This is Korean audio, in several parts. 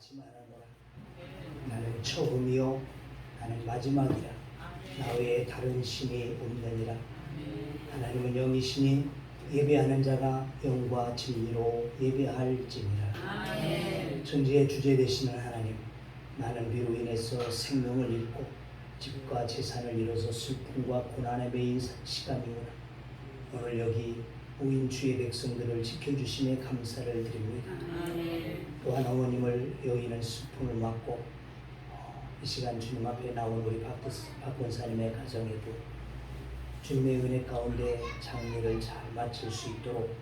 잊지 말아노라. 나는 처음이요 나는 마지막이라. 나 외에 다른 신이 없느니라. 하나님은 영이시니 예배하는 자가 영과 진리로 예배할지니라. 천지의 주제 되시는 하나님, 나는 비로 인해서 생명을 잃고 집과 재산을 잃어서 슬픔과 고난에 매인 시간이구나. 오늘 여기 모인 주의 백성들을 지켜주심에 감사를 드립니다. 또한 어머님을 여인은 슬픔을 맡고 이 시간 주님 앞에 나온 우리 박 권사님의 가정에도 주님의 은혜 가운데 장례를 잘 마칠 수 있도록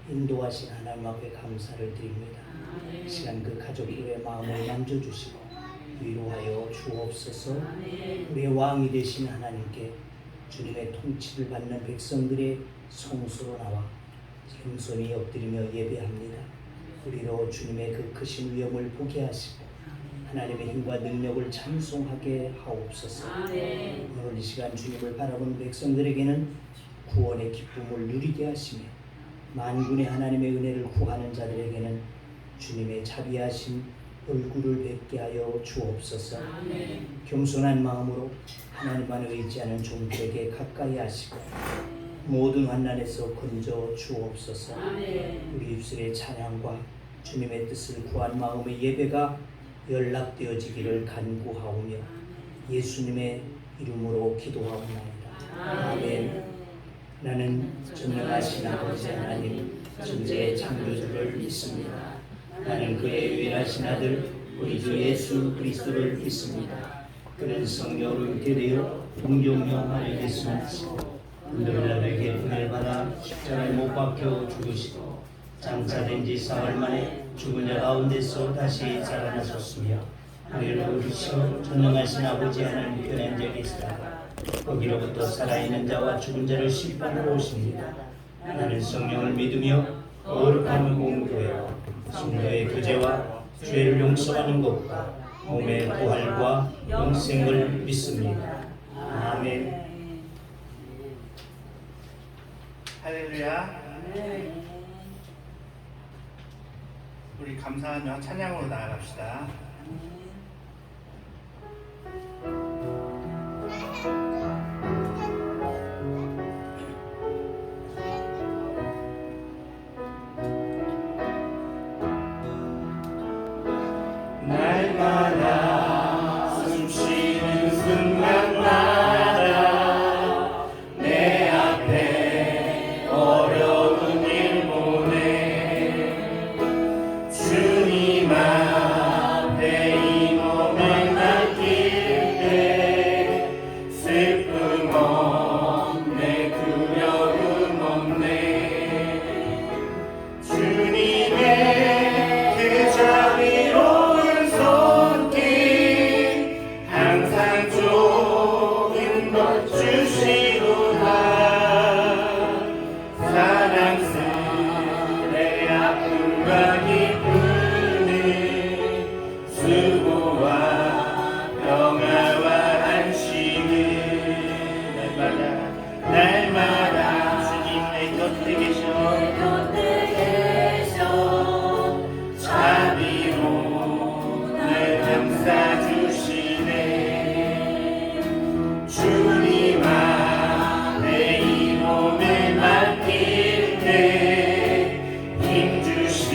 인도하신 하나님 앞에 감사를 드립니다. 이 시간 그 가족들의 마음을 만져주시고 위로하여 주옵소서. 우리의 왕이 되신 하나님께 주님의 통치를 받는 백성들의 성소로 나와 겸손히 엎드리며 예배합니다. 우리로 주님의 그 크신 위엄을 보게 하시고 하나님의 힘과 능력을 찬송하게 하옵소서. 오늘 이 시간 주님을 바라보는 백성들에게는 구원의 기쁨을 누리게 하시며 만군의 하나님의 은혜를 구하는 자들에게는 주님의 자비하신 얼굴을 뵙게 하여 주옵소서. 겸손한 마음으로 하나님만 의지하는 종들에게 가까이 하시고 모든 환난에서 건져 주옵소서. 우리 입술의 찬양과 주님의 뜻을 구한 마음의 예배가 연락되어지기를 간구하오며 예수님의 이름으로 기도하옵나이다. 아멘. 나는 전능하신 아버지 하나님 존재의 창조주를 믿습니다. 나는 그의 유일하신 아들 우리 주 예수 그리스도를 믿습니다. 그는 성령으로 잉태되어 동정녀 마리아에서 나시고 은돌라에게 은혜를 받아 십자가에 못 박혀 죽으시고 장사된 지 사흘 만에 죽은 자 가운데서 다시 살아나셨으며 하늘로 오르시어 전능하신 아버지 하나님 편에 앉아 계시다가 거기로부터 살아있는 자와 죽은 자를 심판하러 오십니다. 나는 성령을 믿으며 거룩한 공교회와 성도의 교제와 죄를 용서하는 것과 몸의 부활과 영생을 믿습니다. 아멘. 할렐루야. 우리 감사하며 찬양으로 나아갑시다. 날마다 숨쉬는 순간마다 내 앞에 어려운 일 보내 주님 앞에 이 몸을 맡길 때 슬픔 없네 두려움 없네 주님의 그 자비로운 손길 항상 좋은 것 주시도다 사랑스레 아픔과 기쁨을 수고와 평화와 안식을 날마다 주님 내 곁에 계셔 자비로 날 감싸주시네 주님 앞에 이 몸을 맡길 때 힘주시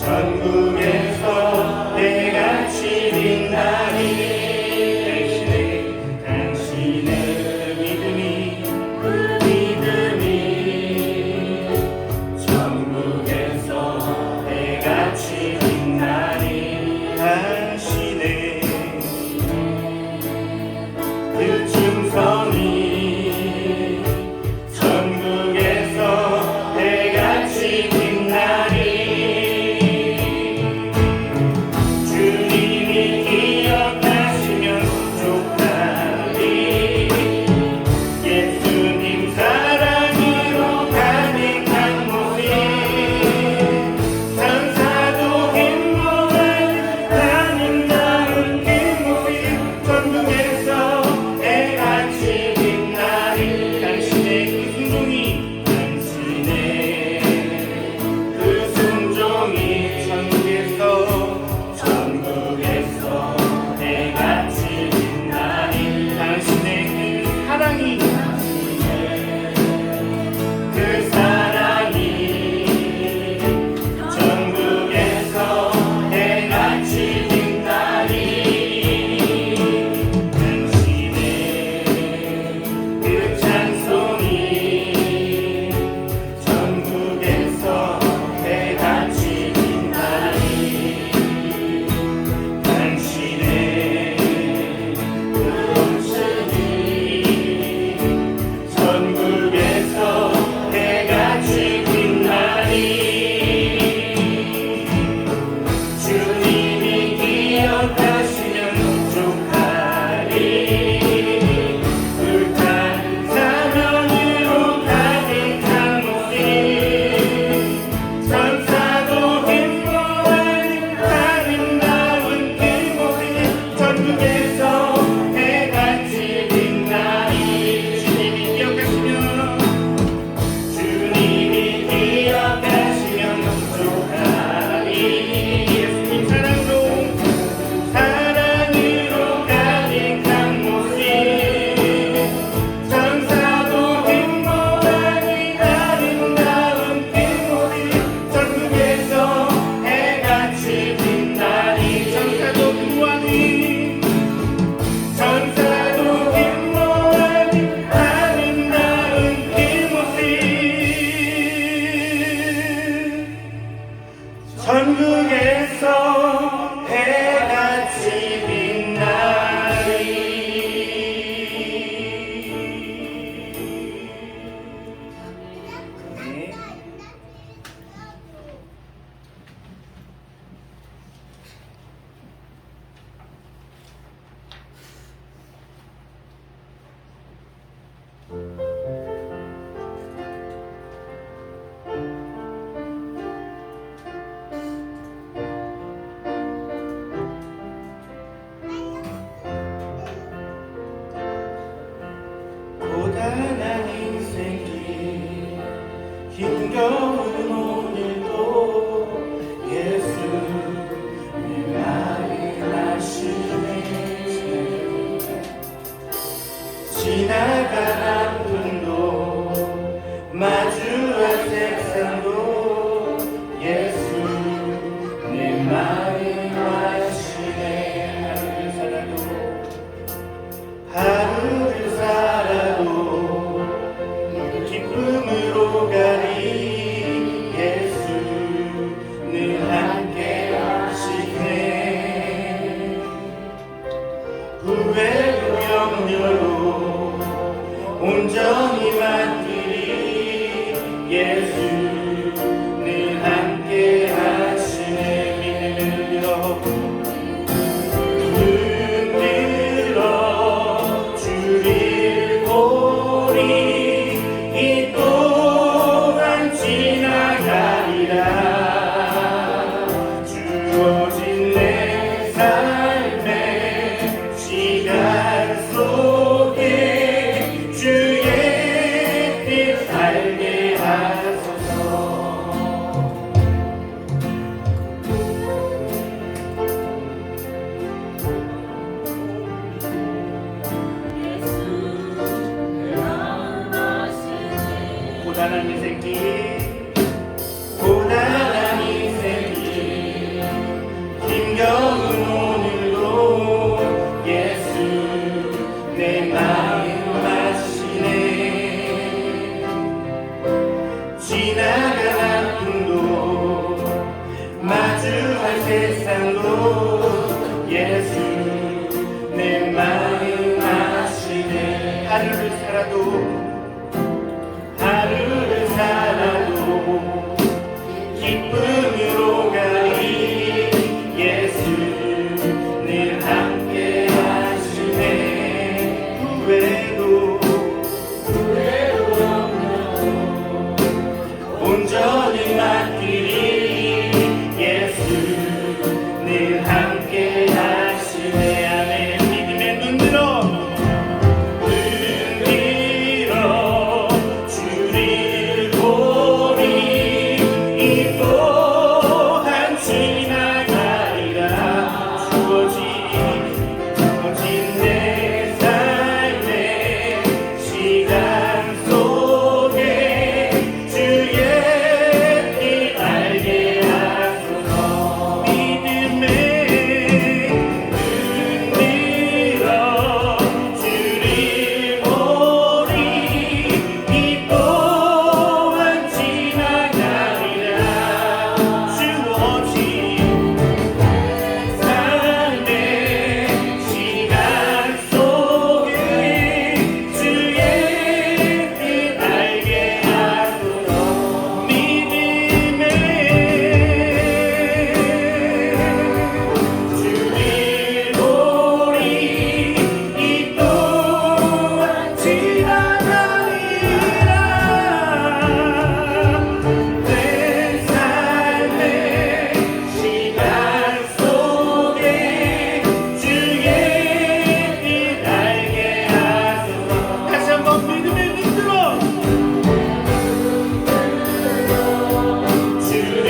천국에서 해같이 빛나리. 당신의 믿음이 천국에서 해같이 빛나리. 당신의 그 충성이 천국에서 해같이 빛나리. 주님이 기억하시면 족하리. 예수님 사랑으로 가득한 모습, 천사도 행복한 아름다운 그 모습, 천국에서 해같이 빛나리. 당신의 그 순종이 천국에서 해같이 빛나리. 당신의 그 사랑이 천국에서 해같이 빛나리. 당신의 그 찬송이 천국에서 해같이 빛나리. 당신의 그 음성이 천국에서 해같이 빛나리. 주님이 기억하시면 족하리. 불탄 사명으로 가득한 모습, 천사도 행복한 아름다운 그 모습, 천국에서 해같이 빛나리. 주님이 기억하시면 족하리. 예수님 사랑으로 가득한 모습, 천사도 행복한 아름다운 그 모습, 천국에서 해같이 빛나리. 천사도 행복한 아름다운 그 모습, 천국에서 해같이 빛나리. 네. 세상로 예수 내 마음 아시네. 하루를 살아도 기쁨으로 가리 예수 늘 함께 하시네. 후회도 온전히 맡기리 예수 늘 함께 하시네. 아멘. 믿음의 눈 들어 주를 보리. 이 또한 지나가리라. 주어진 내 삶의 시간 속에 주의 뜻 알게 하소서. 믿음의 눈 들어 주를 보리. 이 또한 지나가리라. 주어진 삶의 시간 속에 주의 뜻 알게 하소서. 믿음의 주를 보리. 이 또한 지나가리라. 내 삶의 시간 속에 주의 뜻 알게 하소서. 다시 한번 믿음의 눈 들어 주를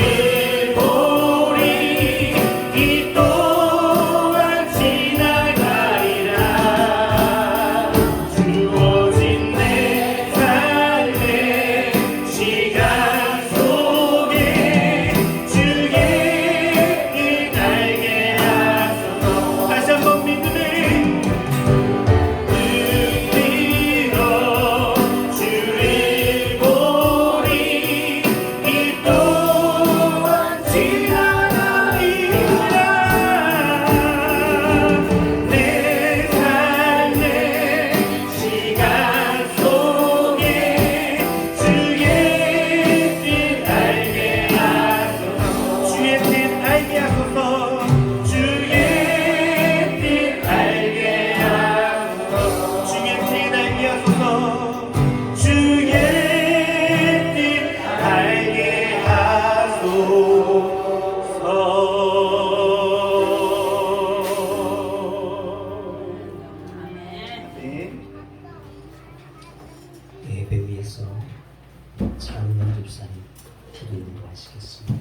보리. 이 또한 지나가리라. 주어진 내 삶의 시간 속에 주의 뜻 알게 하소서. 다시 한번 믿음의 눈 들어 주를 보리. 이 또한 지나가리라. 내 삶의 시간 속에 주의 뜻 알게 하소서. 주의 뜻 알게 하소서. 주의 뜻 알게 하소서. 주의 뜻 알게 하소서. 주의 뜻 알게 하소서. 네. 예배 위에서 차은영 집사님 기도 인도하시겠습니다.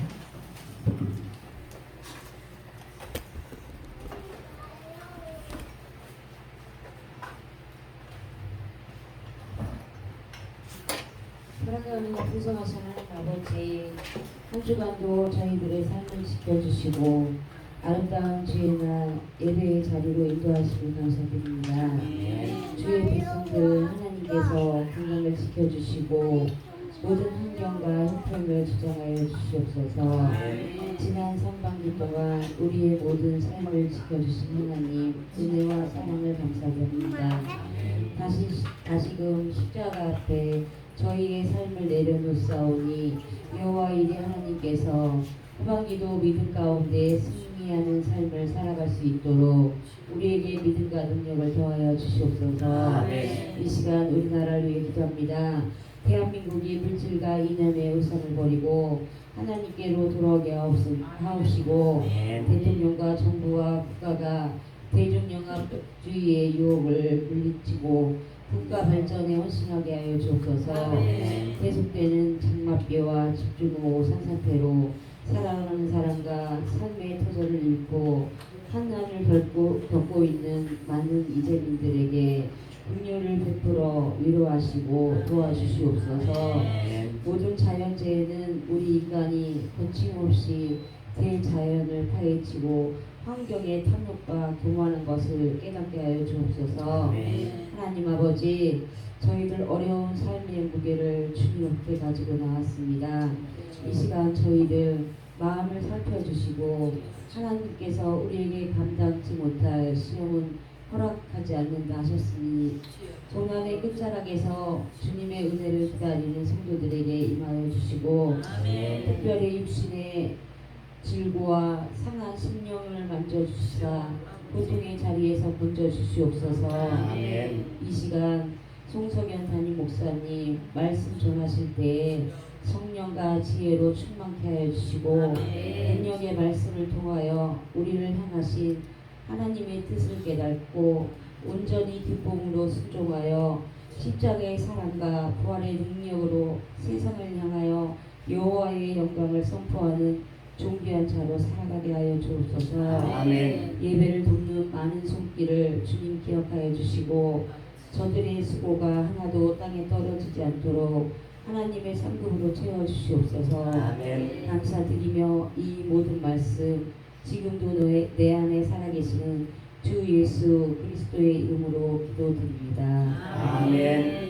사랑하는 풍성하신 하나님 아버지, 한 주간도 저희들의 삶을 지켜주시고 아름다운 주의 날 예배의 자리로 인도하시니 감사드립니다. 주의 백성들 하나님께서 건강을 지켜주시고 모든 환경과 형편을 주장하여 주시옵소서. 지난 상반기 동안 우리의 모든 삶을 지켜주신 하나님 은혜와 사랑을 감사드립니다. 다시금 십자가 앞에 저희의 삶을 내려놓사오니 여호와 이레 하나님께서 후반기도 믿음 가운데 승리하는 삶을 살아갈 수 있도록 우리에게 믿음과 능력을 더하여 주시옵소서. 이 시간 우리나라를 위해 기도합니다. 대한민국이 물질과 이념의 우상을 버리고 하나님께로 돌아오게 하옵시고 대통령과 정부와 국가가 대중영합주의의 유혹을 물리치고 국가 발전에 헌신하게 하여 주옵소서. 계속되는 장맛비와 집중호우 산사태로 살아가는 사람과 삶의 터전을 잃고 한난을 겪고 있는 많은 이재민들에게 긍휼을 베풀어 위로하시고 도와주시옵소서. 모든 자연재해는 우리 인간이 거침없이 대자연을 파헤치고 환경의 탐욕과 교만한 것을 깨닫게 하여 주옵소서. 하나님 아버지, 저희들 어려운 삶의 무게를 주님 앞에 가지고 나왔습니다. 이 시간 저희들 마음을 살펴주시고 하나님께서 우리에게 감당치 못할 시험은 허락하지 않는다 하셨으니 고난의 끝자락에서 주님의 은혜를 기다리는 성도들에게 임하여 주시고 특별히 육신의 질고와 상한 심령을 만져주시사 고통의 자리에서 건져주시옵소서. 아멘. 이 시간 송석연 담임 목사님 말씀 전하실 때 성령과 지혜로 충만케 하여 주시고 능력의 말씀을 통하여 우리를 향하신 하나님의 뜻을 깨닫고 온전히 기쁨으로 순종하여 십자가의 사랑과 부활의 능력으로 세상을 향하여 여호와의 영광을 선포하는 존귀한 자로 살아가게 하여 주옵소서. 아멘. 예배를 돕는 많은 손길을 주님 기억하여 주시고 저들의 수고가 하나도 땅에 떨어지지 않도록 하나님의 상급으로 채워주시옵소서. 아멘. 감사드리며 이 모든 말씀 지금도 내 안에 살아계시는 주 예수 그리스도의 이름으로 기도드립니다. 아멘.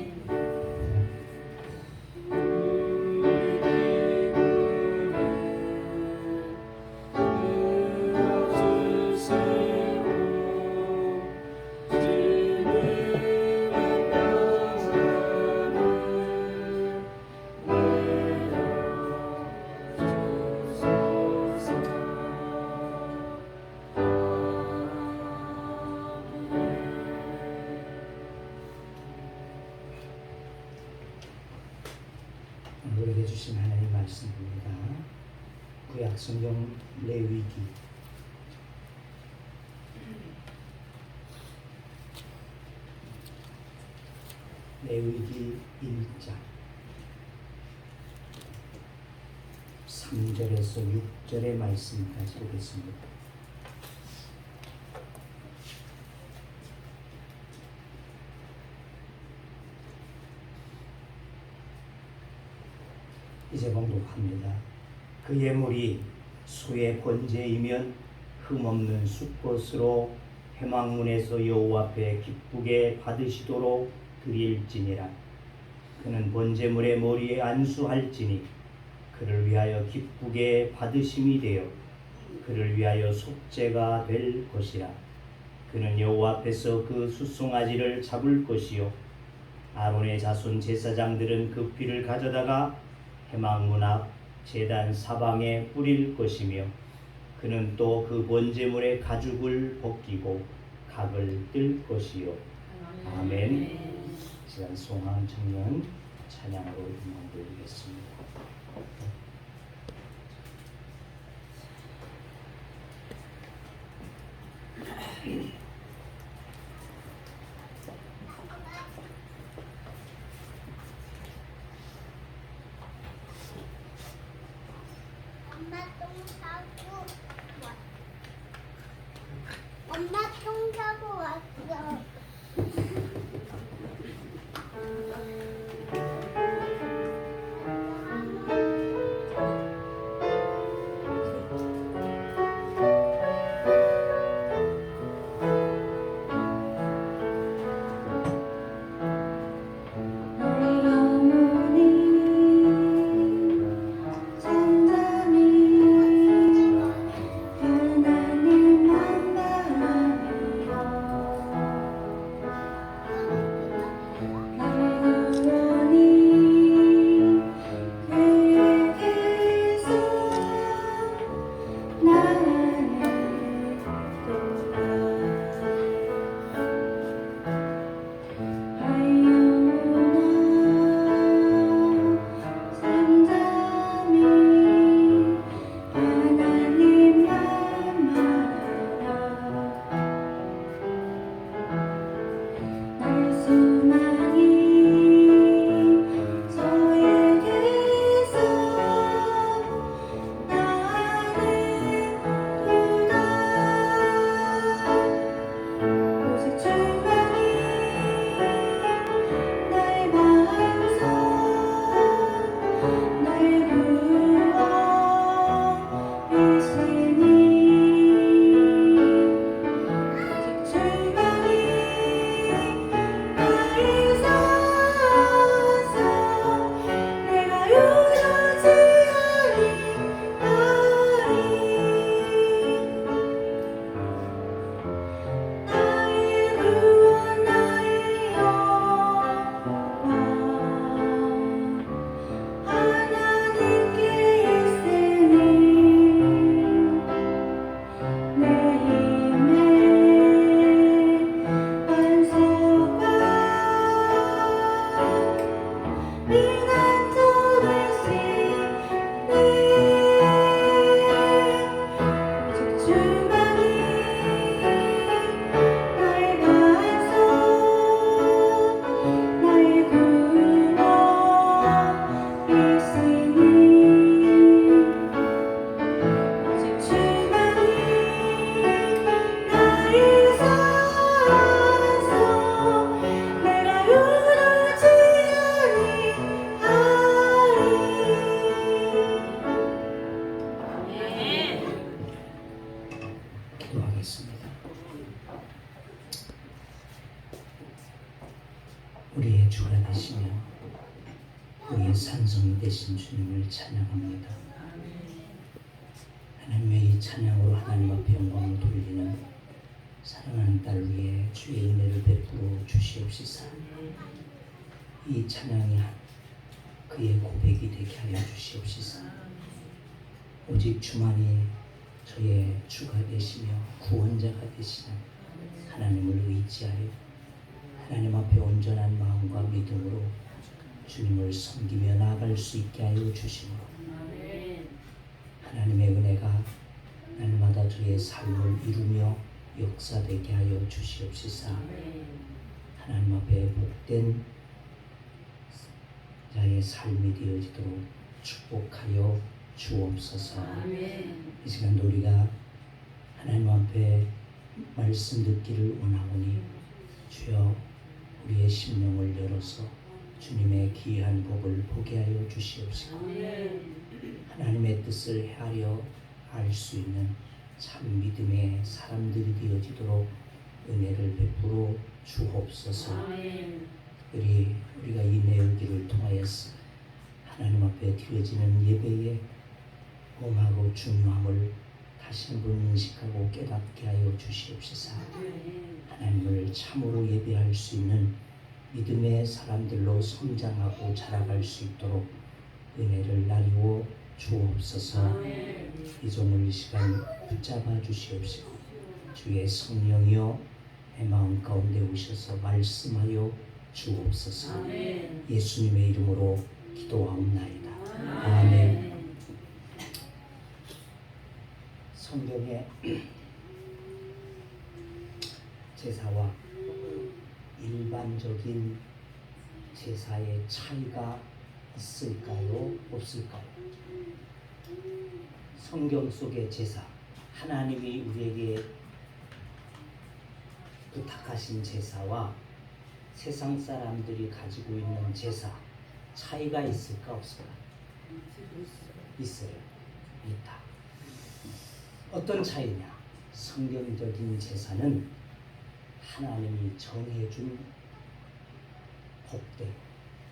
우리에게 주신 하나님 말씀입니다. 구약 성경 레위기 1장 3절에서 6절의 말씀까지 보겠습니다. 이제 봉독합니다. 그 예물이 수의 번제이면 흠없는 숫것으로 회막문에서 여호와 앞에 기쁘게 받으시도록 드릴지니라. 그는 번제물의 머리에 안수할지니 그를 위하여 기쁘게 받으심이 되어 그를 위하여 속죄가 될 것이라. 그는 여호와 앞에서 그 숫송아지를 잡을 것이요 아론의 자손 제사장들은 그 피를 가져다가 회막문 앞 제단 사방에 뿌릴 것이며 그는 또 그 번제물의 가죽을 벗기고 각을 뜰 것이요. 아멘. 시간 송한 청년 찬양으로 음악 드리겠습니다. 엄마 똥 싸고 왔어. 하나님만 바라며 기도하겠습니다. 우리의 주가 되시며 우리의 산성이 되신 주님을 찬양합니다. 하나님의 이 찬양으로 하나님 앞에 영광을 돌리는 사랑하는 딸 위에 주의 은혜를 베풀어 주시옵시사. 이 찬양이 그의 고백이 되게 하여 주시옵시사. 오직 주만이 저의 주가 되시며 구원자가 되시는 하나님을 의지하여 하나님 앞에 온전한 마음과 믿음으로 주님을 섬기며 나아갈 수 있게 하여 주시므로 하나님의 은혜가 날마다 저의 삶을 이루며 역사되게 하여 주시옵시사. 하나님 앞에 복된 자의 삶이 되어지도록 축복하여 주옵소서. 이 시간도 우리가 하나님 앞에 말씀 듣기를 원하오니 주여 우리의 심령을 열어서 주님의 귀한 복을 보게 하여 주시옵소서. 하나님의 뜻을 헤아려 알 수 있는 참 믿음의 사람들이 되어지도록 은혜를 베풀어 주옵소서. 우리가 이 내용기를 통하여서 하나님 앞에 드려지는 예배의 엄하고 중요함을 다시 한번 인식하고 깨닫게 하여 주시옵소서. 하나님을 참으로 예배할 수 있는 믿음의 사람들로 성장하고 자라갈 수 있도록 은혜를 나리워 주옵소서. 이 종을 이 시간 붙잡아 주시옵시고 주의 성령이여 내 마음 가운데 오셔서 말씀하여 주옵소서. 예수님의 이름으로 기도하옵나이다. 아멘. 성경에 제사와 일반적인 제사의 차이가 있을까요? 없을까요? 성경 속의 제사, 하나님이 우리에게 부탁하신 제사와 세상 사람들이 가지고 있는 제사 차이가 있을까 없을까? 있어요. 있다. 어떤 차이냐? 성경적인 제사는 하나님이 정해준 법대로,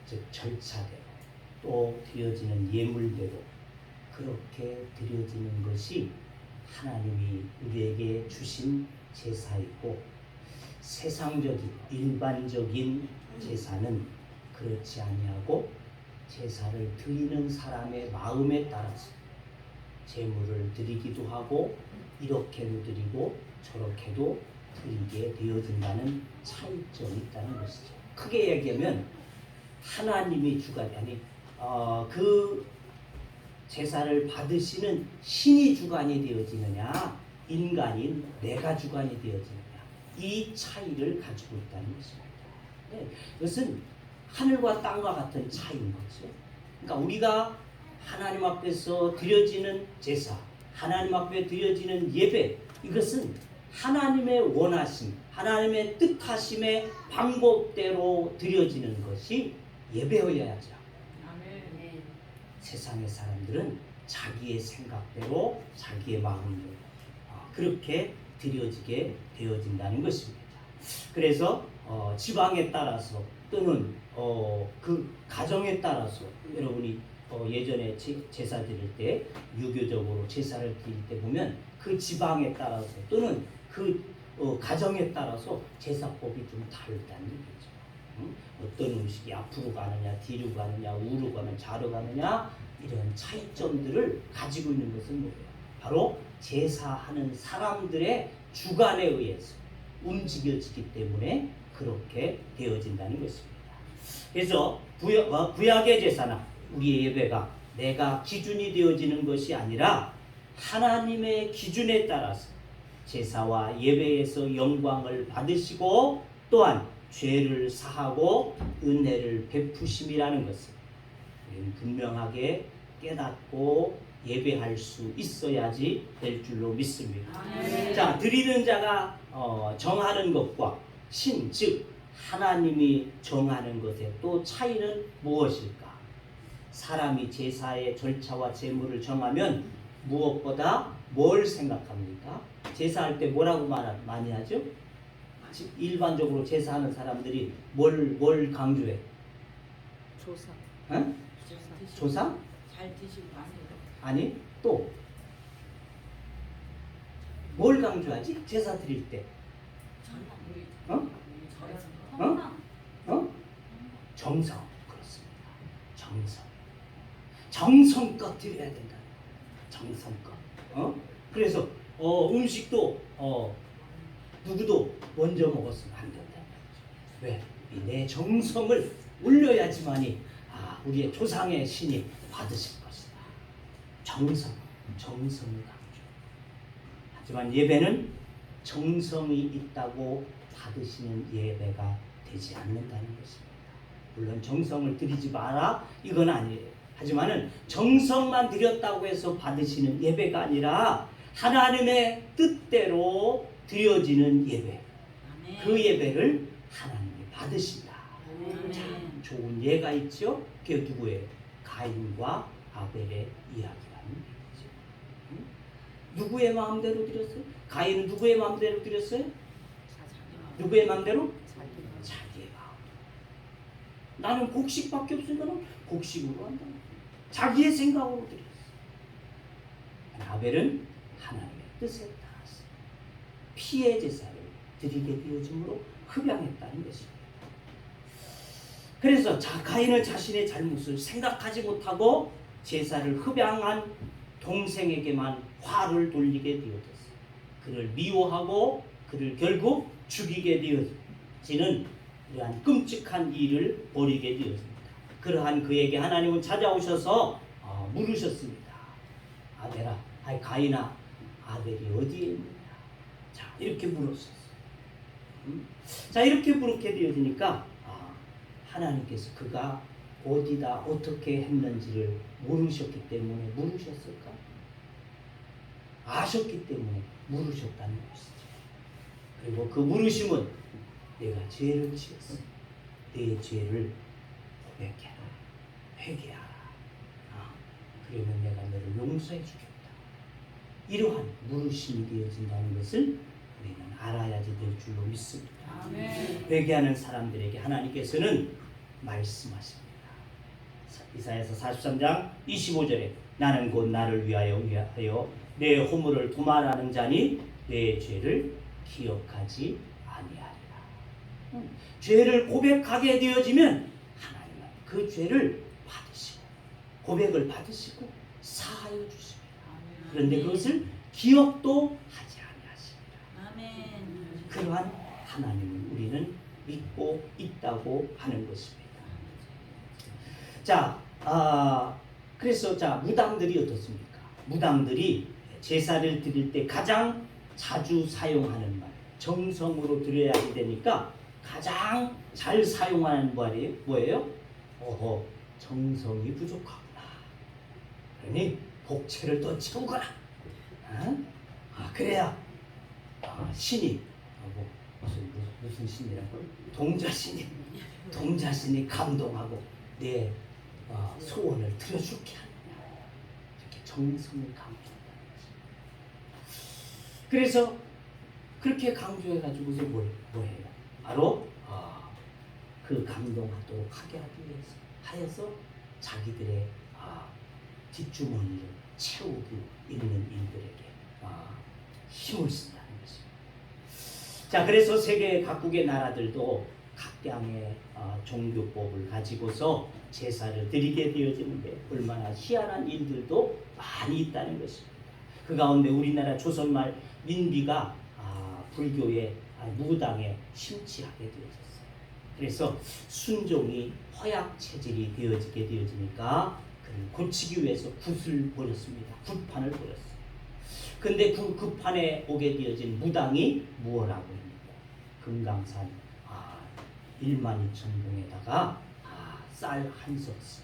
즉 절차대로, 또 드려지는 예물대로 그렇게 드려지는 것이 하나님이 우리에게 주신 제사이고, 세상적인 일반적인 제사는 그렇지 아니하고 제사를 드리는 사람의 마음에 따라서 제물을 드리기도 하고 이렇게도 드리고 저렇게도 드리게 되어진다는 차이점이 있다는 것이죠. 크게 얘기하면 하나님이 주가 아니 그 제사를 받으시는 신이 주관이 되어지느냐 인간인 내가 주관이 되어지느냐 이 차이를 가지고 있다는 것입니다. 네, 이것은 하늘과 땅과 같은 차이인 거죠. 그러니까 우리가 하나님 앞에서 드려지는 제사, 하나님 앞에 드려지는 예배, 이것은 하나님의 원하심, 하나님의 뜻하심의 방법대로 드려지는 것이 예배여야죠. 세상의 사람들은 자기의 생각대로, 자기의 마음대로 그렇게 드려지게 되어진다는 것입니다. 그래서 지방에 따라서 또는 그 가정에 따라서 여러분이 예전에 제사 드릴 때 유교적으로 제사를 드릴 때 보면 그 지방에 따라서 또는 그 가정에 따라서 제사법이 좀 다르다는 얘기죠. 어떤 음식이 앞으로 가느냐 뒤로 가느냐 우로 가느냐 좌로 가느냐 이런 차이점들을 가지고 있는 것은 뭐예요? 바로 제사하는 사람들의 주관에 의해서 움직여지기 때문에 그렇게 되어진다는 것입니다. 그래서 구약의 제사나 우리의 예배가 내가 기준이 되어지는 것이 아니라 하나님의 기준에 따라서 제사와 예배에서 영광을 받으시고 또한 죄를 사하고 은혜를 베푸심이라는 것을 우리는 분명하게 깨닫고 예배할 수 있어야지 될 줄로 믿습니다. 자, 드리는 자가 정하는 것과 신, 즉 하나님이 정하는 것의 또 차이는 무엇일까? 사람이 제사의 절차와 제물을 정하면 무엇보다 뭘 생각합니까? 제사할 때 뭐라고 많이 하죠? 일반적으로 제사하는 사람들이 뭘 강조해? 조사. 어? 조상? 잘 드시고 마세요. 아니 또 뭘 강조하지? 제사 드릴 때 어? 어? 정성. 그렇습니다. 정성껏 드려야 된다. 정성껏. 그래서 음식도 누구도 먼저 먹었으면 안 된다. 왜? 내 정성을 올려야지만이 우리의 조상의 신이 받으실 것이다. 정성을 강조. 하지만 예배는 정성이 있다고 받으시는 예배가 되지 않는다는 것입니다. 물론 정성을 들이지 마라 이건 아니에요. 하지만은 정성만 드렸다고 해서 받으시는 예배가 아니라 하나님의 뜻대로 드려지는 예배. 아멘. 그 예배를 하나님이 받으신다. 아멘. 참 좋은 예가 있죠. 그게 누구예요? 가인과 아벨의 이야기라는 얘기죠. 응? 누구의 마음대로 드렸어요? 가인은 누구의 마음대로 드렸어요? 누구의 마음대로? 자기의 마음. 나는 곡식밖에 없으니까 곡식으로 한다. 자기의 생각으로 드렸어. 아벨은 하나님의 뜻에 따라서 피의 제사를 드리게 되어짐으로 흡양했다는 것입니다. 그래서 가인은 자신의 잘못을 생각하지 못하고 제사를 흡양한 동생에게만 화를 돌리게 되어졌어요. 그를 미워하고 그를 결국 죽이게 되어지는 이러한 끔찍한 일을 벌이게 되었습니다. 그러한 그에게 하나님은 찾아오셔서 물으셨습니다. 아벨아, 가인아, 아벨이 어디에 있느냐? 자, 이렇게 물었었어요. 자, 이렇게 물게 되어지니까 하나님께서 그가 어디다 어떻게 했는지를 모르셨기 때문에 물으셨을까? 아셨기 때문에 물으셨다는 것이죠. 그리고 그 물으심은 내가 죄를 지었어. 내 죄를 고백해라. 회개하라. 그러면 내가 너를 용서해 주겠다. 이러한 물으심이 되어진다는 것을 우리는 알아야지 될 줄로 믿습니다. 아멘. 회개하는 사람들에게 하나님께서는 말씀하십니다. 이사야서 43장 25절에 나는 곧 나를 위하여 내 허물을 도말하는 자니 내 죄를 기억하지 아니하리라. 죄를 고백하게 되어지면 하나님은 그 죄를 받으시고 고백을 받으시고 사하여 주십니다. 그런데 그것을 기억도 하지 아니하십니다. 아멘. 그러한 하나님을 우리는 믿고 있다고 하는 것입니다. 자, 그래서 무당들이 어떻습니까? 무당들이 제사를 드릴 때 가장 자주 사용하는 말, 정성으로 드려야 되니까 가장 잘 사용하는 말이 뭐예요? 정성이 부족하구나. 그러니 복채를 더 채우거라. 그래야 신이 무슨 신이라고? 동자신이 감동하고 내 소원을 들어줄게 하느냐. 이렇게 정성을 강조한다는 것입니다. 그래서 그렇게 강조해가지고서 뭐예요? 바로 그 감동하도록 하게 하기 위해서 하여서 자기들의 뒷주머니를 채우기 있는 일들에게 힘을 쓴다는 것입니다. 자, 그래서 세계 각국의 나라들도 각양의 종교법을 가지고서 제사를 드리게 되어지는데 얼마나 희한한 일들도 많이 있다는 것입니다. 그 가운데 우리나라 조선말 민비가 불교의 무당에 심취하게 되어졌어요. 그래서 순종이 허약 체질이 되어지게 되어지니까 그를 고치기 위해서 굿을 벌였습니다. 굿판을 벌였어요. 근데 그 굿판에 오게 되어진 무당이 무엇라고 합니까? 금강산 12,000봉에다가 쌀 한 석씩,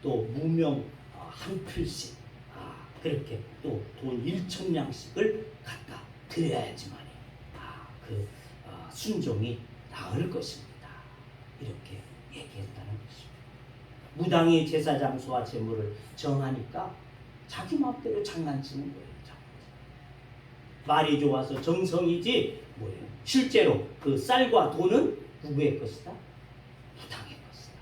또 무명 한 필씩, 그렇게 또 돈 1,000냥씩을 갖다 드려야지만 그 순종이 나을 것입니다. 이렇게 얘기했다는 것입니다. 무당이 제사 장소와 제물을 정하니까 자기 마음대로 장난치는 거예요. 말이 좋아서 정성이지 뭐예요? 실제로 그 쌀과 돈은 누구의 것이다? 무당의 것이다.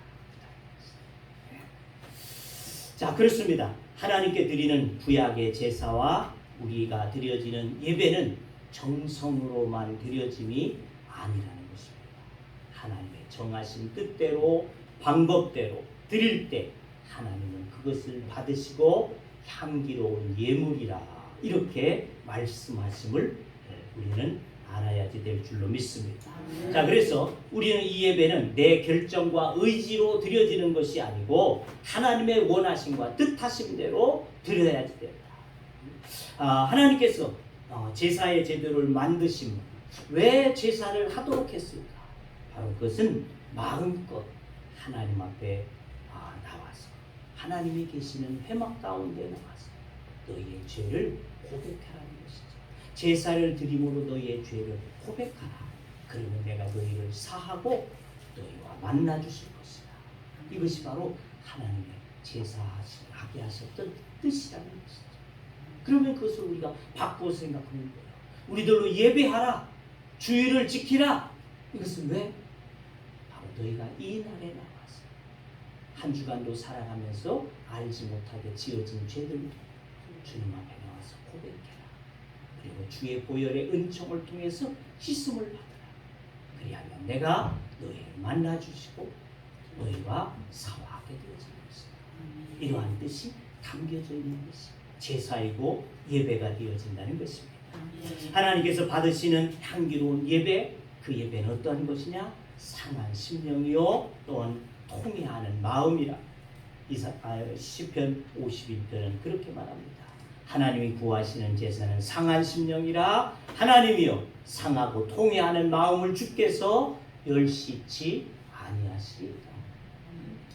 자, 그렇습니다. 하나님께 드리는 구약의 제사와 우리가 드려지는 예배는 정성으로만 드려짐이 아니라는 것입니다. 하나님의 정하신 뜻대로 방법대로 드릴 때 하나님은 그것을 받으시고 향기로운 예물이라 이렇게 말씀하심을 우리는 알아야지 될 줄로 믿습니다. 자, 그래서 우리는 이 예배는 내 결정과 의지로 드려지는 것이 아니고 하나님의 원하심과 뜻하심대로 드려야지 된다. 하나님께서 제사의 제도를 만드심, 왜 제사를 하도록 했을까? 바로 그것은 마음껏 하나님 앞에 나와서 하나님이 계시는 회막 가운데 나와서 너희의 죄를 고백하라는 것이죠. 제사를 드림으로 너희의 죄를 고백하라. 그러면 내가 너희를 사하고 너희와 만나 주실 것이다. 이것이 바로 하나님의 제사하게 하셨던 뜻이라는 것이죠. 그러면 그것을 우리가 바꾸어 생각하는 거예요. 우리들로 예배하라, 주의를 지키라. 이것은 왜? 바로 너희가 이 날에 나와서 한 주간도 살아가면서 알지 못하게 지어진 죄들 주님 앞에 나와서 고백해라. 그리고 주의 보혈의 은총을 통해서 씻음을 받으라. 그리하면 내가 너희를 만나 주시고 너희와 사화하게 되어지는 것이다. 이러한 뜻이 담겨져 있는 것이 제사이고 예배가 되어진다는 것입니다. 하나님께서 받으시는 향기로운 예배, 그 예배는 어떠한 것이냐? 상한 심령이요 또한 통회하는 마음이라. 시편 51편은 그렇게 말합니다. 하나님이 구하시는 제사는 상한 심령이라. 하나님이여 상하고 통회하는 마음을 주께서 멸시치 아니하시리이다.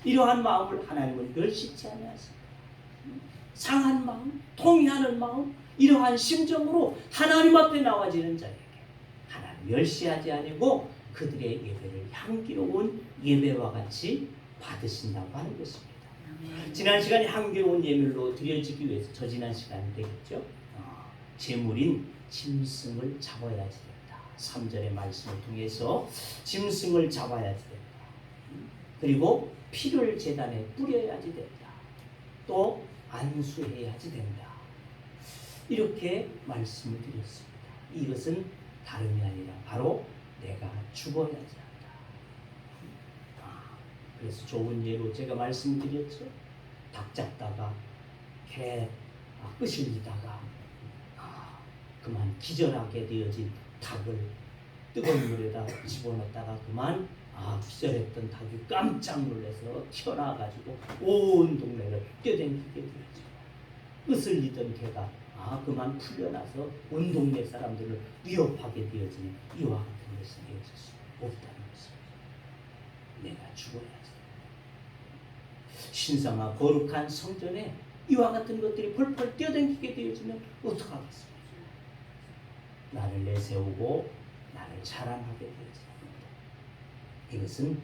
이러한 마음을 하나님은 멸시치 아니하십니다. 상한 마음, 통회하는 마음, 이러한 심정으로 하나님 앞에 나와지는 자에게 하나님 멸시하지 아니고 그들의 예배를 향기로운 예배와 같이 받으신다고 하는 것입니다. 지난 시간에 향기로운 예물로 드려지기 위해서 지난 시간이 되겠죠. 제물인 짐승을 잡아야지 된다. 3절의 말씀을 통해서 짐승을 잡아야지 된다. 그리고 피를 제단에 뿌려야지 된다. 또 안수해야지 된다. 이렇게 말씀을 드렸습니다. 이것은 다름이 아니라 바로 내가 죽어야지 한다. 그래서 좋은 예로 제가 말씀드렸죠. 닭 잡다가 개 끄실리다가 그만 기절하게 되어진 닭을 뜨거운 물에다 집어넣다가 그만 기절했던 닭이 깜짝 놀라서 튀어나와가지고 온 동네를 뛰어다니게 되었죠. 끄슬리던 개가 그만 풀려나서 온 동네 사람들을 위협하게 되어지는 이와 같은 것이 되어질 수 없다는 것입니다. 내가 죽어야지. 신성한 거룩한 성전에 이와 같은 것들이 펄펄 뛰어다니게 되어지면 어떡하겠습니까? 나를 내세우고 나를 자랑하게 되어지는 겁니다. 이것은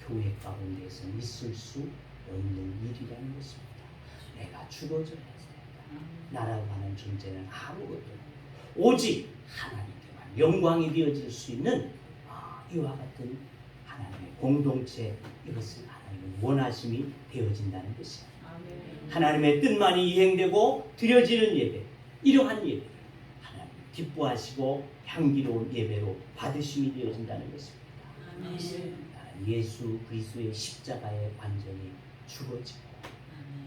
교회 가운데서 있을 수 없는 일이라는 것입니다. 내가 죽어져야 된다. 나라고 하는 존재는 아무것도 없고 오직 하나님께만 영광이 되어질 수 있는 이와 같은 하나님의 공동체, 이것을 하나님의 원하심이 되어진다는 것입니다. 하나님의 뜻만이 이행되고 드려지는 예배, 이러한 예배 하나님 기뻐하시고 향기로운 예배로 받으심이 되어진다는 것입니다. 나는 예수 그리스도의 십자가에 완전히 죽어지고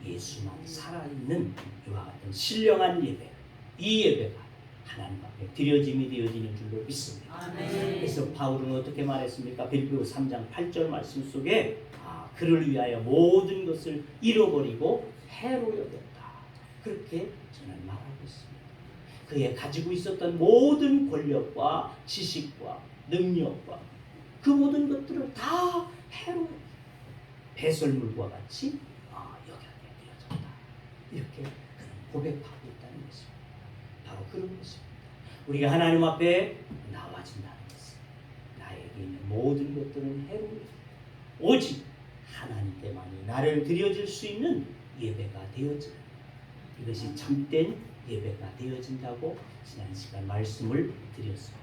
예수만 살아있는 이와 같은 신령한 예배, 이 예배가 하나님 앞에 드려짐이 되어지는 줄로 믿습니다. 그래서 바울은 어떻게 말했습니까? 빌립보 3장 8절 말씀 속에 그를 위하여 모든 것을 잃어버리고 해로 여겼다. 그렇게 저는 말하고 있습니다. 그의 가지고 있었던 모든 권력과 지식과 능력과 그 모든 것들을 다 해로 배설물과 같이 여겨게 되어졌다. 이렇게 그는 고백하고 있다는 것입니다. 바로 그런 것입니다. 우리가 하나님 앞에 나와진다는 것은 나에게 있는 모든 것들은 해로운 오직 하나님께만이 나를 드려줄 수 있는 예배가 되어지는 이것이 참된 예배가 되어진다고 지난 시간 말씀을 드렸습니다.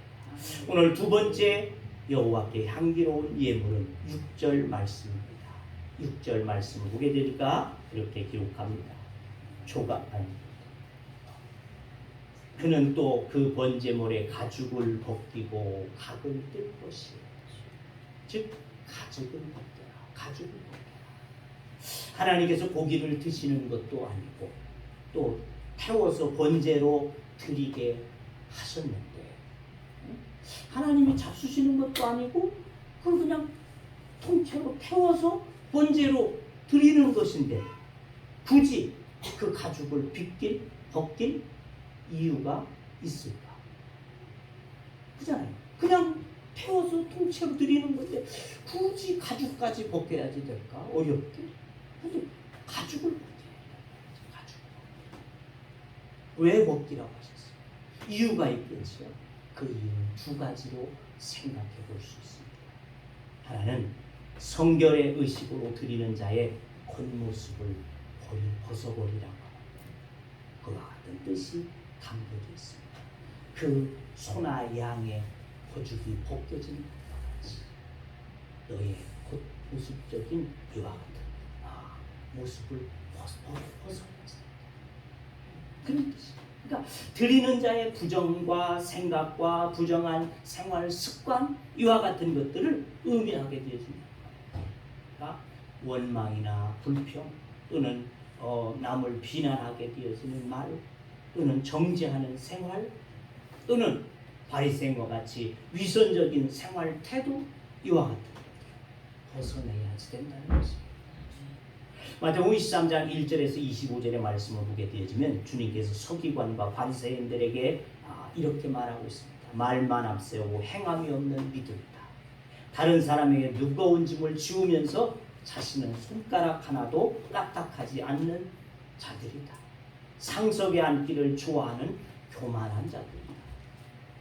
오늘 두 번째 여호와께 향기로운 예물은 6절 말씀입니다. 6절 말씀을 보게 되니까 이렇게 기록합니다. 그는 또 그 번제물에 가죽을 벗기고 각을 뜰 것이요. 즉 가죽을 벗겨라. 가죽을 벗겨라. 하나님께서 고기를 드시는 것도 아니고 또 태워서 번제로 드리게 하셨는데 하나님이 잡수시는 것도 아니고 그걸 그냥 통째로 태워서 번제로 드리는 것인데 굳이 그 가죽을 벗길 이유가 있을까? 그잖아요. 그냥 태워서 통째로 드리는 건데 굳이 가죽까지 벗겨야지 될까? 어렵게. 근데 가죽을 벗겨야 된다. 가죽. 왜 벗기라고 하셨어요? 이유가 있겠죠. 그 이유는 두 가지로 생각해 볼 수 있습니다. 하나는 성결의 의식으로 드리는 자의 겉모습을 벗어버리라고 합니다. 그와 같은 뜻이 담겨져 있습니다. 그 소나 양의 거죽이 벗겨진 것과 같이 너의 겉모습적인 이와 같은 모습을 벗어버리지. 그런 뜻이에요. 그러니까 드리는 자의 부정과 생각과 부정한 생활 습관 이와 같은 것들을 의미하게 되어집니다. 그러니까 원망이나 불평 또는 남을 비난하게 되어지는 말 또는 정죄하는 생활 또는 바리새인과 같이 위선적인 생활 태도 이와 같은 것들을 벗어내야지 된다는 것입니다. 마태복음 23장 1절에서 25절의 말씀을 보게 되어지면 주님께서 서기관과 바리새인들에게 이렇게 말하고 있습니다. 말만 앞세우고 행함이 없는 믿음이다. 다른 사람에게 무거운 짐을 지우면서 자신은 손가락 하나도 까딱하지 않는 자들이다. 상석에 앉기를 좋아하는 교만한 자들이다.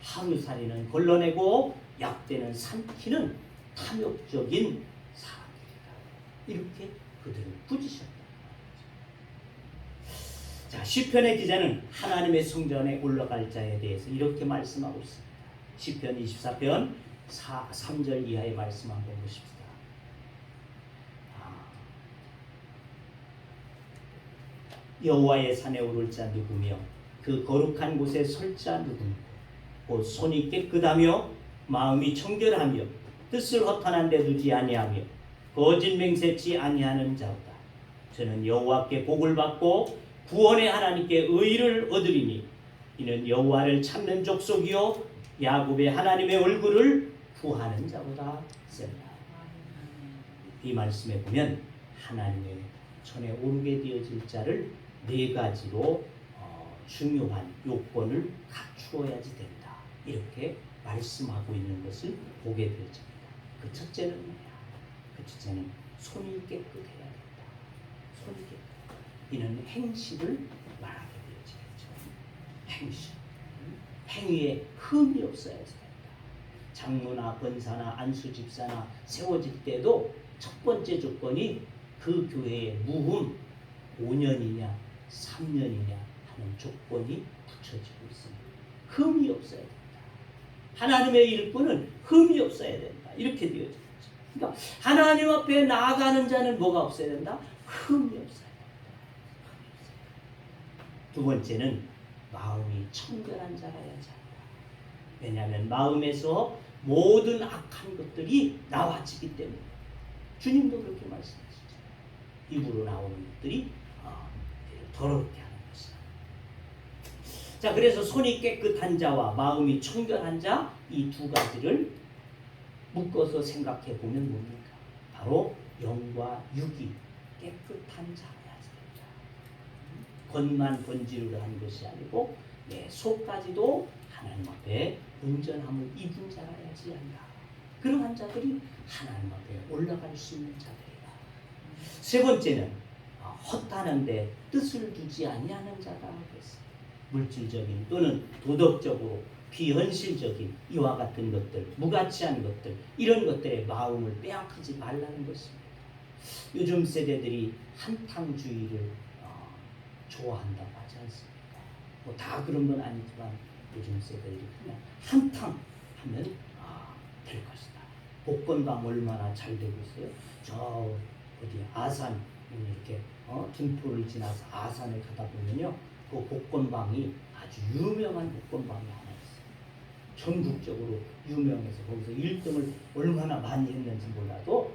하루살이는 걸러내고 약대는 삼키는 탐욕적인 사람들이다. 이렇게 그들을 꾸짖으셨다. 자, 시편의 기자는 하나님의 성전에 올라갈 자에 대해서 이렇게 말씀하고 있습니다. 시편 24편 3절 이하의 말씀 한번 보십시다. 여호와의 산에 오를 자 누구며 그 거룩한 곳에 설 자 누구며 곧 손이 깨끗하며 마음이 청결하며 뜻을 허탄한 데 두지 아니하며 거짓 맹세치 아니하는 자로다. 저는 여호와께 복을 받고 구원의 하나님께 의를 얻으리니 이는 여호와를 찾는 족속이요 야곱의 하나님의 얼굴을 구하는 자로다. 이 말씀에 보면 하나님의 전에 오르게 되어질 자를 네 가지로 중요한 요건을 갖추어야지 된다. 이렇게 말씀하고 있는 것을 보게 되어집니다. 그 첫째는 뭐야? 그 첫째는 손이 깨끗해야 된다. 손이 깨끗. 이는 행실을 말하게 되어지겠죠. 행실. 행위에 흠이 없어야 된다. 장로나 권사나 안수집사나 세워질 때도 첫 번째 조건이 그 교회의 무흠 5년이냐 3년이냐 하는 조건이 붙여지고 있습니다. 흠이 없어야 된다. 하나님의 일꾼은 흠이 없어야 된다. 이렇게 되어져 있죠. 그러니까 하나님 앞에 나아가는 자는 뭐가 없어야 된다? 흠이 없어야 된다. 두 번째는 마음이 청결한 자라야 한다. 왜냐하면 마음에서 모든 악한 것들이 나와지기 때문에 주님도 그렇게 말씀하시죠. 입으로 나오는 것들이 더럽게 하는 것이다. 자, 그래서 손이 깨끗한 자와 마음이 청결한 자 이 두 가지를 묶어서 생각해 보면 뭡니까? 바로 영과 육이 깨끗한 자라야지 된다. 겉만 번지르르 한 것이 아니고 내 속까지도 하나님 앞에 온전함을 입은 자라야지 한다. 그러한 자들이 하나님 앞에 올라갈 수 있는 자들이다. 세 번째는 헛하는데 뜻을 두지 아니하는 자다 그랬어요. 물질적인 또는 도덕적으로 비현실적인 이와 같은 것들, 무가치한 것들 이런 것들의 마음을 빼앗기지 말라는 것입니다. 요즘 세대들이 한탕주의를 좋아한다고 하지 않습니까? 뭐 다 그런 건 아니지만 요즘 세대들이 그냥 한탕 하면 될 것이다. 복권방 얼마나 잘 되고 있어요. 저 어디 아산 이렇게 등포를 지나서 아산에 가다 보면요, 그 복권방이 아주 유명한 복권방이 하나 있어요. 전국적으로 유명해서 거기서 1등을 얼마나 많이 했는지 몰라도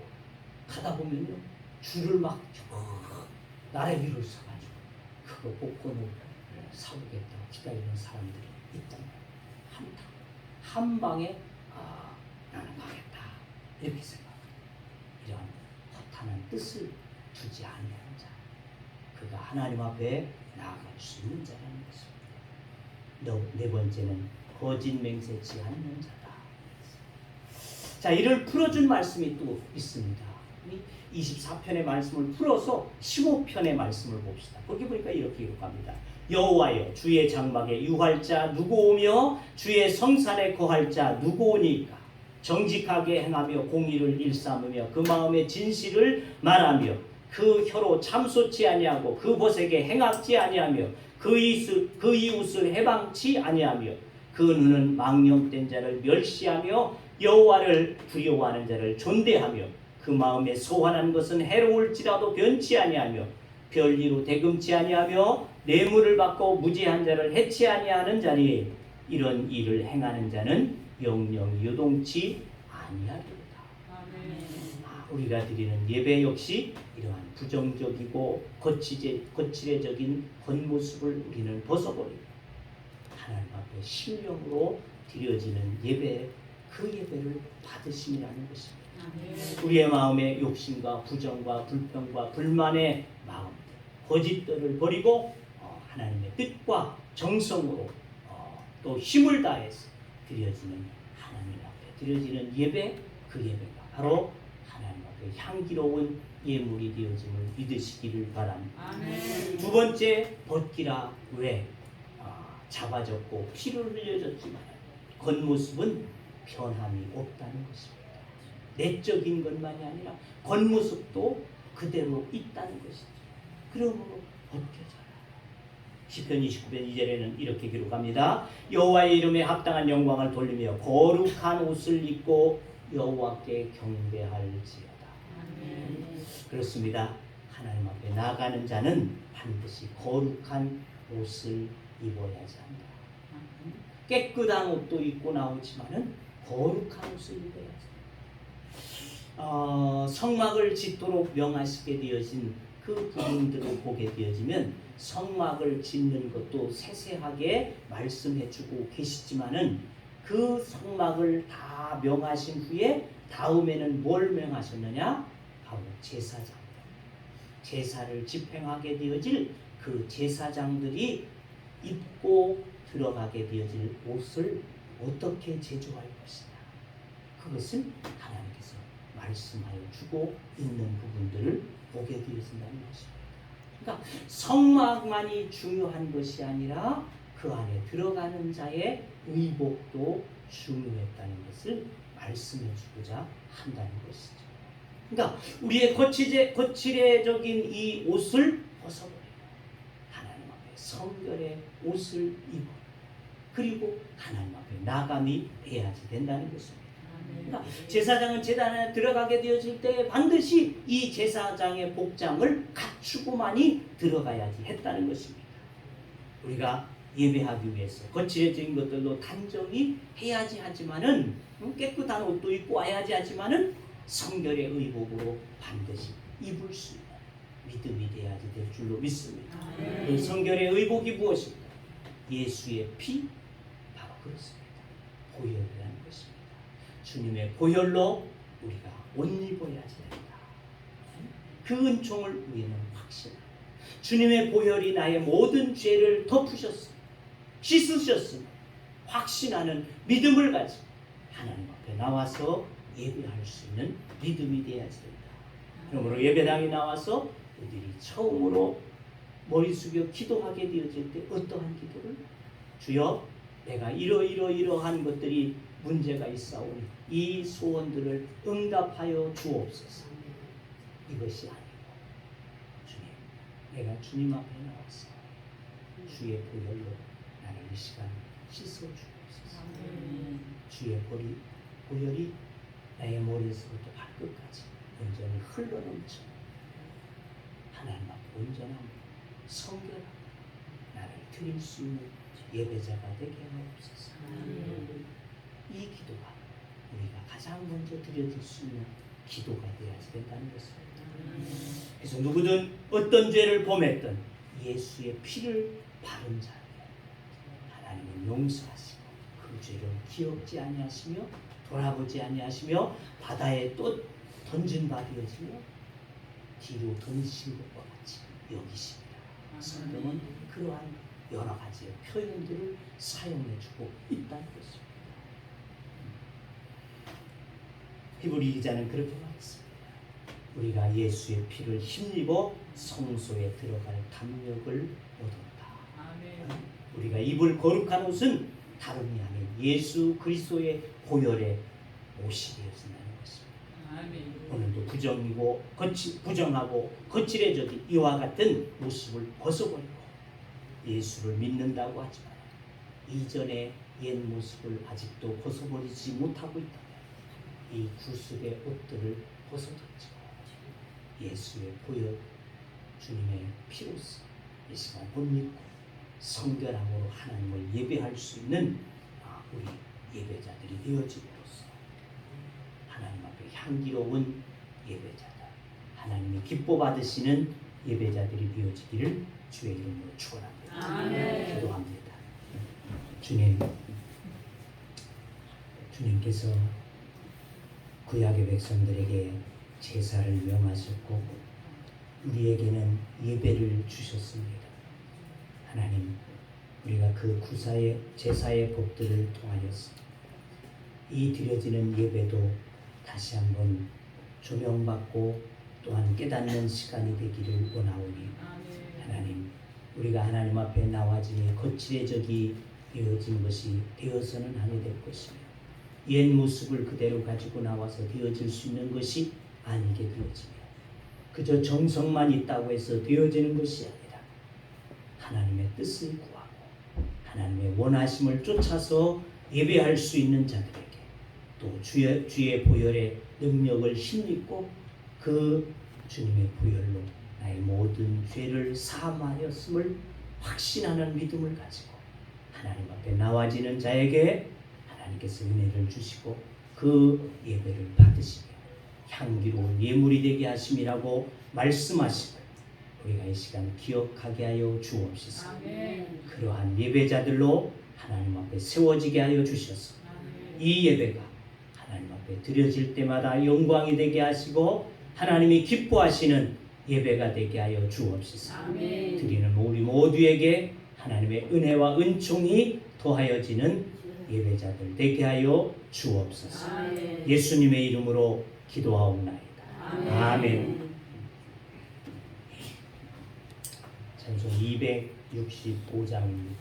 가다 보면요, 줄을 막 나래 위로 서가지고 그거 복권을 사오겠다고 기다리는 사람들이 있단 말이에요. 한 방에 나는 가겠다 이렇게 생각합니다. 이런 허탄한 뜻을 두지 않는 자, 그가 하나님 앞에 나아갈 수 있는 자라는 것입니다. 네 번째는 거짓 맹세치 않는 자다. 자, 이를 풀어준 말씀이 또 있습니다. 24편의 말씀을 풀어서 15편의 말씀을 봅시다. 거기 보니까 이렇게 기록합니다. 여호와여, 주의 장막에 유할 자 누구 오며 주의 성산에 거할 자 누구 오니까? 정직하게 행하며 공의를 일삼으며 그 마음에 진실을 말하며 그 혀로 참소치 아니하고 그 벗에게 행악지 아니하며 그 이웃을 해방치 아니하며 그 눈은 망령된 자를 멸시하며 여호와를 두려워하는 자를 존대하며 그 마음에 소환한 것은 해로울지라도 변치 아니하며 별리로 대금치 아니하며 뇌물을 받고 무지한 자를 해치 아니하는 자니 이런 일을 행하는 자는 영영 요동치 아니하리로다. 우리가 드리는 예배 역시 이러한 부정적이고 거칠애적인 겉모습을 우리는 벗어버리고 하나님 앞에 신령으로 드려지는 예배, 그 예배를 받으심이라는 것입니다. 우리의 마음의 욕심과 부정과 불평과 불만의 마음, 거짓들을 버리고 하나님의 뜻과 정성으로 또 힘을 다해서 드려지는 하나님 앞에 드려지는 예배, 그 예배가 바로 하나님 앞에 향기로운 예물이 되어짐을 믿으시기를 바랍니다. 두 번째, 벗기라. 왜? 잡아졌고 피를 흘려졌지만 겉모습은 변함이 없다는 것입니다. 내적인 것만이 아니라 겉모습도 그대로 있다는 것이죠. 그러므로 벗겨져라. 시편 29편 2절에는 이렇게 기록합니다. 여호와의 이름에 합당한 영광을 돌리며 거룩한 옷을 입고 여호와께 경배할지어다. 그렇습니다. 하나님 앞에 나가는 자는 반드시 거룩한 옷을 입어야지 한다. 깨끗한 옷도 입고 나오지만은 거룩한 옷을 입어야지. 성막을 짓도록 명하시게 되어진 그 부분들을 보게 되어지면 성막을 짓는 것도 세세하게 말씀해주고 계시지만은 그 성막을 다 명하신 후에 다음에는 뭘 명하셨느냐? 바로 제사장. 제사를 집행하게 되어질 그 제사장들이 입고 들어가게 되어질 옷을 어떻게 제조할 것이냐. 그것을 하나님께서 말씀하여 주고 있는 부분들을 보게 되어진다는 것입니다. 그러니까 성막만이 중요한 것이 아니라 그 안에 들어가는 자의 의복도 중요했다는 것을 말씀해 주고자 한다는 것이죠. 그러니까 우리의 거칠애적인 이 옷을 벗어버리고 하나님 앞에 성결의 옷을 입어 그리고 하나님 앞에 나감이 돼야지 된다는 것입니다. 그러니까 제사장은 제단에 들어가게 되어질 때 반드시 이 제사장의 복장을 갖추고만이 들어가야지 했다는 것입니다. 우리가 예배하기 위해서 거칠해진 것들도 단정히 해야지 하지만은 깨끗한 옷도 입고 와야지 하지만은 성결의 의복으로 반드시 입을 수 있는 믿음이 돼야지 될 줄로 믿습니다. 그 성결의 의복이 무엇입니까? 예수의 피, 바로 그렇습니다. 보혈이라는 것입니다. 주님의 보혈로 우리가 옷 입어야지 된다. 그 은총을 우리는 확신합니다. 주님의 보혈이 나의 모든 죄를 덮으셨습니다. 씻으셨습니다. 확신하는 믿음을 가지고 하나님 앞에 나와서 예배할 수 있는 믿음이 되어야지 된다. 그러므로 예배당에 나와서 우리들이 처음으로 머리 숙여 기도하게 되어질 때 어떠한 기도를? 주여, 내가 이러한 것들이 문제가 있사오니 이 소원들을 응답하여 주옵소서. 이것이 아니고 주님, 내가 주님 앞에 나와서 주의 보혈로 이 시간 씻어주옵소서. 주의 보혈이 나의 머리에서부터 발끝까지 온전히 흘러넘쳐 하나님 앞에 온전한 성결하고 나를 드릴 수 있는 예배자가 되게 하옵소서. 이 기도가 우리가 가장 먼저 드려질 수 있는 기도가 되어야 된다는 것입니다. 그래서 누구든 어떤 죄를 범했든 예수의 피를 바른 자에게 하나님은 용서하시고 그 죄를 기억지 아니하시며 돌아보지 아니하시며 바다에 또 던진 바 되어지며 뒤로 던지신 것과 같이 여기십니다. 성경은 그러한 여러 가지의 표현들을 사용해주고 있다는 것입니다. 히브리 기자는 그렇게 말했습니다. 우리가 예수의 피를 힘입어 성소에 들어갈 담력을 얻었다. 우리가 입을 거룩한 옷은 다름이 아닌 예수 그리스도의 보혈의 옷이 되어진다는 것입니다. 오늘도 부정하고 거칠해져도 이와 같은 모습을 벗어버리고 예수를 믿는다고 하지만 이전의 옛 모습을 아직도 벗어버리지 못하고 있다면 이 구습의 옷들을 벗어던지고 예수의 보혈 주님의 피로써 이 시간 옷 입고 성결함으로 하나님을 예배할 수 있는 우리 예배자들이 되어짐으로써 하나님 앞에 향기로운 예배자들, 하나님이 기뻐 받으시는 예배자들이 되어지기를 주의 이름으로 축원합니다. 기도합니다. 주님께서 구약의 백성들에게 제사를 명하셨고 우리에게는 예배를 주셨습니다. 하나님, 우리가 그 구사의 제사의 법들을 통하여서 이 드려지는 예배도 다시 한번 조명받고 또한 깨닫는 시간이 되기를 원하오니 하나님, 우리가 하나님 앞에 나와지니 거칠해져기 되어진 것이 되어서는 아니 될 것이며 옛 모습을 그대로 가지고 나와서 되어질 수 있는 것이 아니게 되어지며 그저 정성만 있다고 해서 되어지는 것이 아니라 하나님의 뜻을 구하고 하나님의 원하심을 쫓아서 예배할 수 있는 자들에게 또 주의 보혈의 능력을 힘입고 그 주님의 보혈로 나의 모든 죄를 사함하였음을 확신하는 믿음을 가지고 하나님 앞에 나와지는 자에게 하나님께서 은혜를 주시고 그 예배를 받으시며 향기로운 예물이 되게 하심이라고 말씀하시고 우리가 이 시간 기억하게 하여 주옵소서. 그러한 예배자들로 하나님 앞에 세워지게 하여 주셔서 이 예배가 하나님 앞에 드려질 때마다 영광이 되게 하시고 하나님이 기뻐하시는 예배가 되게 하여 주옵소서. 드리는 우리 모두에게 하나님의 은혜와 은총이 더하여지는 예배자들 되게 하여 주옵소서. 예수님의 이름으로 기도하옵나이다. 아멘. 찬송 265장입니다.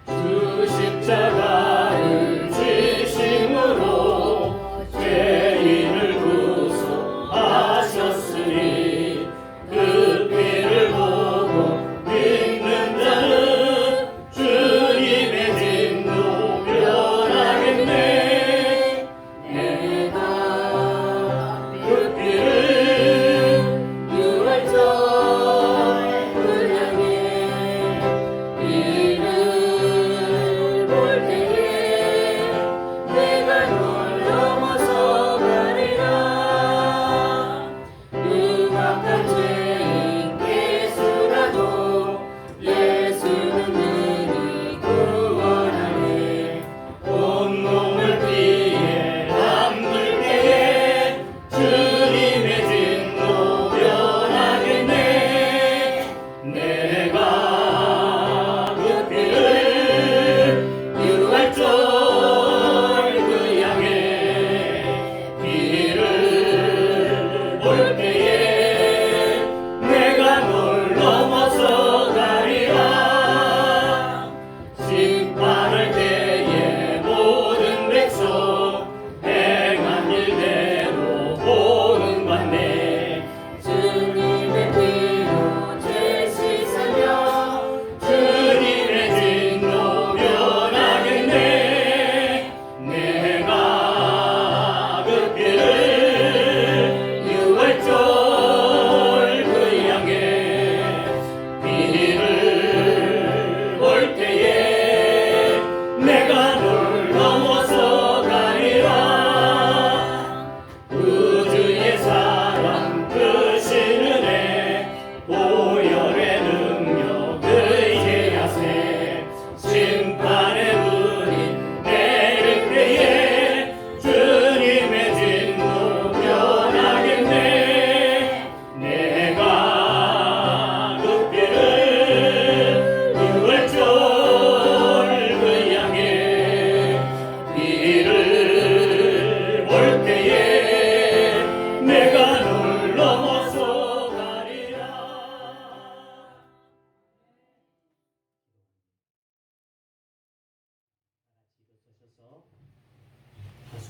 주 십자가를 지심으로 죄인을 구속하셨으니 그 피를 보고 믿는 자는 주님의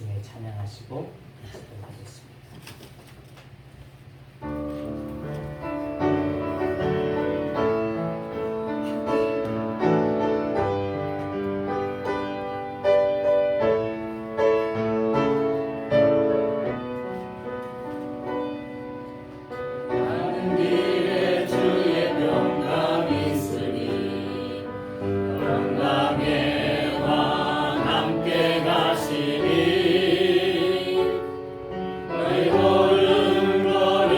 찬송에 찬양하시고 기도를 하겠습니다. 가는 길에 주의 평강이 있으니 평강의 왕 함께 가시니 너희 걸음걸음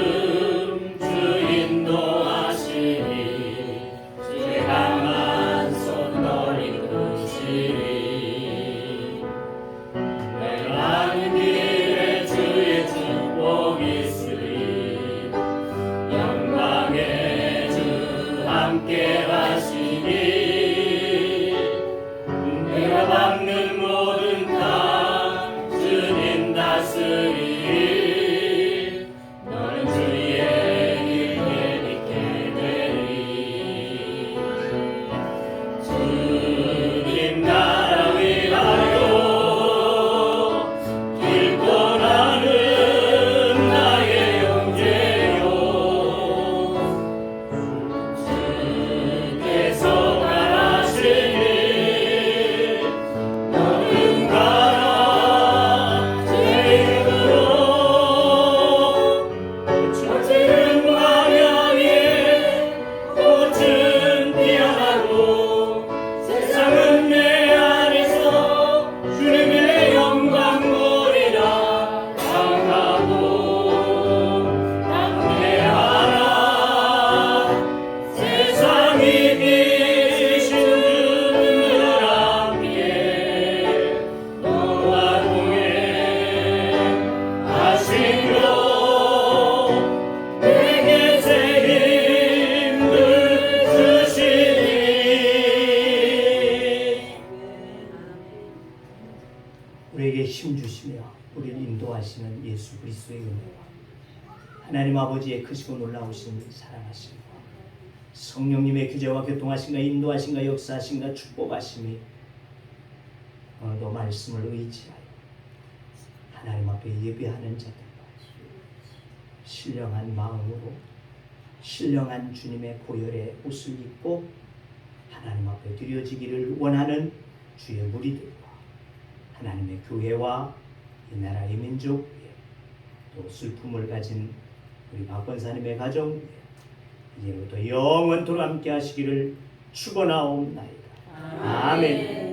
주 인도하시니 주의 강한 손 너희 이끄시니 너희 가는 길에 주의 축복이 있으니 영광의 주 함께 가시니 내가 밟는 모든 땅 주님 다스리니 너는 주의 길에 있게 되리 주님 나라 위하여 길 떠나는 나의 형제여 주께서 가라시니 너는 가라 제 이름으로 첫째는 광야에 꽃은 피어나고 세상은 내 안에서 주님의 영광 보리라 강하고 담대하라 세상이 비신 주님을 함께 너와 동행하시며 내게 새 힘을 주시니 우리에게 힘 주시며 우리를 인도하시는 예수 그리스도의 은혜와 하나님 아버지의 크시고 놀라우신 사랑하심과 성령님의 규제와 교통하심과 인도하심과 역사하심과 축복하심이 오늘도 말씀을 의지하여 하나님 앞에 예배하는 자들과 신령한 마음으로 신령한 주님의 보혈의 옷을 입고 하나님 앞에 드려지기를 원하는 주의 무리들과 하나님의 교회와 이 나라의 민족 위에 또 슬픔을 가진 우리 박 권사님의 가정 위에 이제부터 영원토록 함께 하시기를 축원하옵나이다. 아멘.